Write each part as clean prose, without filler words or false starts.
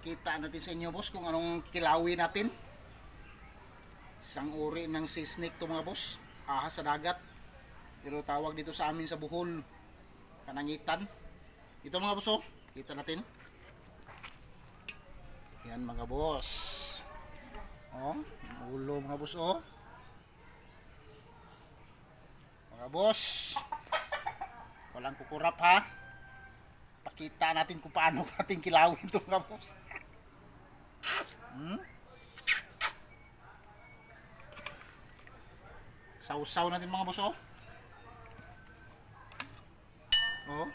Pakita natin sa inyo boss kung anong kilawin natin. Isang uri ng sea snake to mga boss. Ahas sa dagat. Pero tawag dito sa amin sa Bohol, kanangitan. Ito mga boss oh. Kita natin. Yan mga boss. Oh, ulo mga boss oh. Mga boss. Walang kukurap ha. Pakita natin kung paano natin kilawin ito mga boss. Sausaw natin mga boss oh. Oh.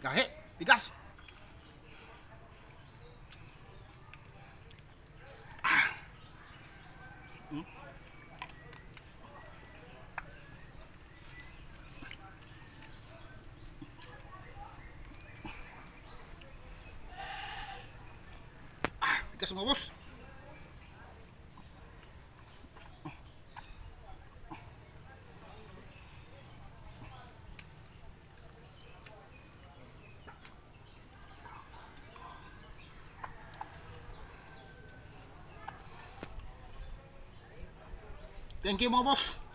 Gahe, tigas. Tigas mga boss. Thank you mga boss.